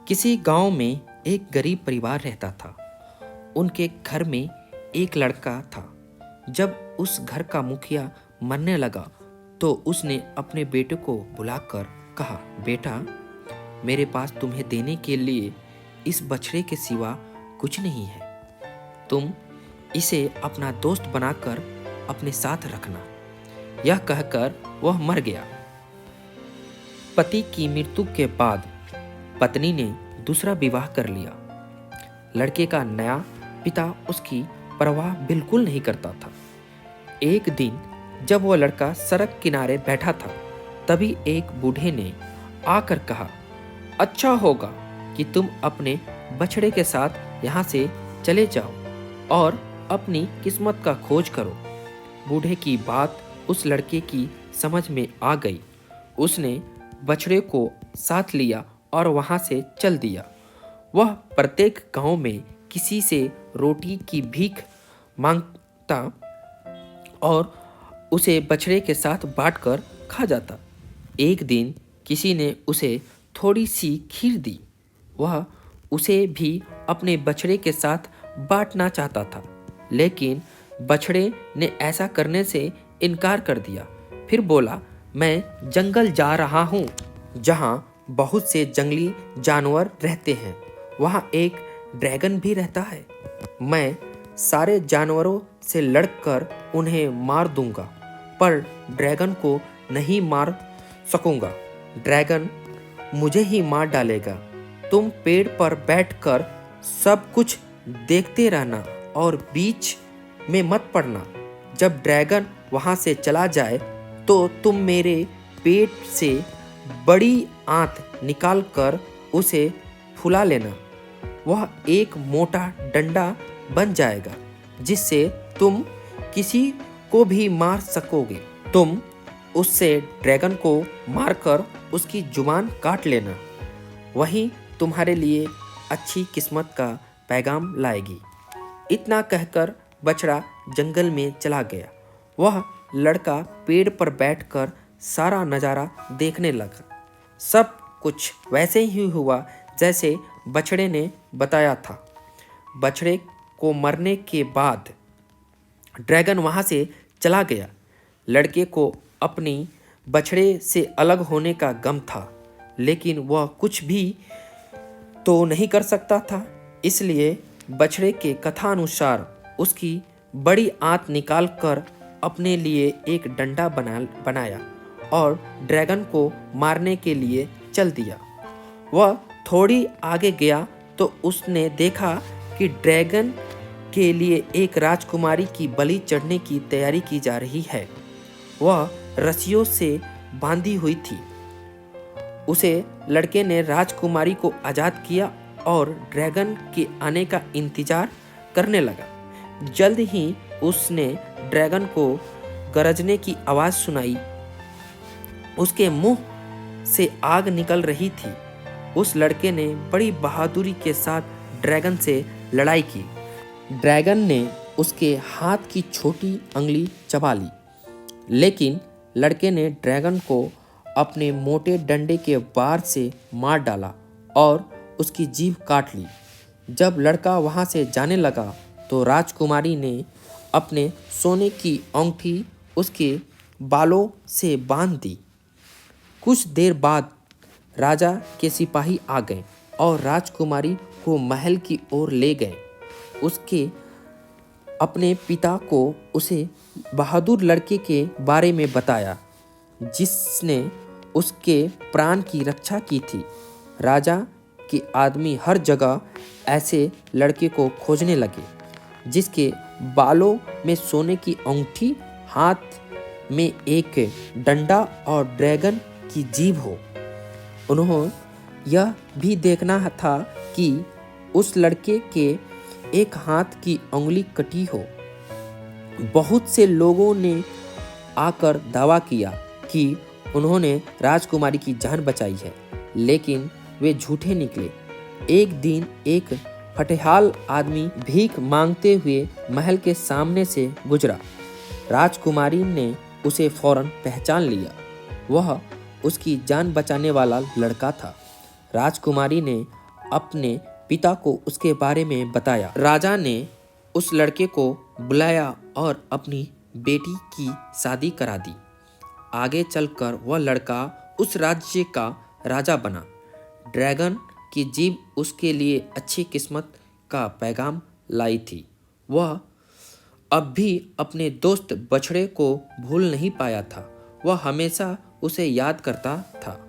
किसी गांव में एक गरीब परिवार रहता था। उनके घर में एक लड़का था। जब उस घर का मुखिया मरने लगा तो उसने अपने बेटे को बुलाकर कहा, बेटा, मेरे पास तुम्हें देने के लिए इस बछड़े के सिवा कुछ नहीं है। तुम इसे अपना दोस्त बनाकर अपने साथ रखना। यह कहकर वह मर गया। पति की मृत्यु के बाद पत्नी ने दूसरा विवाह कर लिया। लड़के का नया पिता उसकी परवाह बिल्कुल नहीं करता था। एक दिन जब वह लड़का सड़क किनारे बैठा था, तभी एक बूढ़े ने आकर कहा, अच्छा होगा कि तुम अपने बछड़े के साथ यहाँ से चले जाओ और अपनी किस्मत का खोज करो। बूढ़े की बात उस लड़के की समझ में आ गई। उसने बछड़े को साथ लिया और वहाँ से चल दिया। वह प्रत्येक गांव में किसी से रोटी की भीख मांगता और उसे बछड़े के साथ बांटकर खा जाता। एक दिन किसी ने उसे थोड़ी सी खीर दी। वह उसे भी अपने बछड़े के साथ बांटना चाहता था, लेकिन बछड़े ने ऐसा करने से इनकार कर दिया। फिर बोला, मैं जंगल जा रहा हूँ, जहाँ बहुत से जंगली जानवर रहते हैं। वहाँ एक ड्रैगन भी रहता है। मैं सारे जानवरों से लड़कर उन्हें मार दूंगा, पर ड्रैगन को नहीं मार सकूंगा। ड्रैगन मुझे ही मार डालेगा। तुम पेड़ पर बैठकर सब कुछ देखते रहना और बीच में मत पड़ना। जब ड्रैगन वहां से चला जाए तो तुम मेरे पेट से बड़ी आंत निकाल कर उसे फुला लेना। वह एक मोटा डंडा बन जाएगा जिससे तुम किसी को भी मार सकोगे। तुम उससे ड्रैगन को मारकर उसकी जुबान काट लेना। वही तुम्हारे लिए अच्छी किस्मत का पैगाम लाएगी। इतना कहकर बछड़ा जंगल में चला गया। वह लड़का पेड़ पर बैठकर सारा नज़ारा देखने लगा। सब कुछ वैसे ही हुआ जैसे बछड़े ने बताया था। बछड़े को मरने के बाद ड्रैगन वहाँ से चला गया। लड़के को अपनी बछड़े से अलग होने का गम था, लेकिन वह कुछ भी तो नहीं कर सकता था। इसलिए बछड़े के कथानुसार उसकी बड़ी आंत निकाल कर अपने लिए एक डंडा बनाया और ड्रैगन को मारने के लिए चल दिया। वह थोड़ी आगे गया तो उसने देखा कि ड्रैगन के लिए एक राजकुमारी की बलि चढ़ने की तैयारी की जा रही है। वह रस्सियों से बांधी हुई थी। उसे लड़के ने राजकुमारी को आज़ाद किया और ड्रैगन के आने का इंतजार करने लगा। जल्द ही उसने ड्रैगन को गरजने की आवाज़ सुनाई। उसके मुंह से आग निकल रही थी। उस लड़के ने बड़ी बहादुरी के साथ ड्रैगन से लड़ाई की। ड्रैगन ने उसके हाथ की छोटी अंगुली चबा ली, लेकिन लड़के ने ड्रैगन को अपने मोटे डंडे के वार से मार डाला और उसकी जीभ काट ली। जब लड़का वहाँ से जाने लगा तो राजकुमारी ने अपने सोने की अंगूठी उसके बालों से बांध दी। कुछ देर बाद राजा के सिपाही आ गए और राजकुमारी को महल की ओर ले गए। उसके अपने पिता को उसे बहादुर लड़के के बारे में बताया जिसने उसके प्राण की रक्षा की थी। राजा के आदमी हर जगह ऐसे लड़के को खोजने लगे जिसके बालों में सोने की अंगूठी, हाथ में एक डंडा और ड्रैगन की जीभ हो। उन्होंने यह भी देखना था कि उस लड़के के एक हाथ की अंगुली कटी हो। बहुत से लोगों ने आकर दावा किया कि उन्होंने राजकुमारी की जान बचाई है, लेकिन वे झूठे निकले। एक दिन एक फटेहाल आदमी भीख मांगते हुए महल के सामने से गुजरा। राजकुमारी ने उसे फौरन पहचान लिया। वह उसकी जान बचाने वाला लड़का था। राजकुमारी ने अपने पिता को उसके बारे में बताया। राजा ने उस लड़के को बुलाया और अपनी बेटी की शादी करा दी। आगे चलकर वह लड़का उस राज्य का राजा बना। ड्रैगन की जीभ उसके लिए अच्छी किस्मत का पैगाम लाई थी। वह अब भी अपने दोस्त बछड़े को भूल नहीं पाया था। वह हमेशा उसे याद करता था।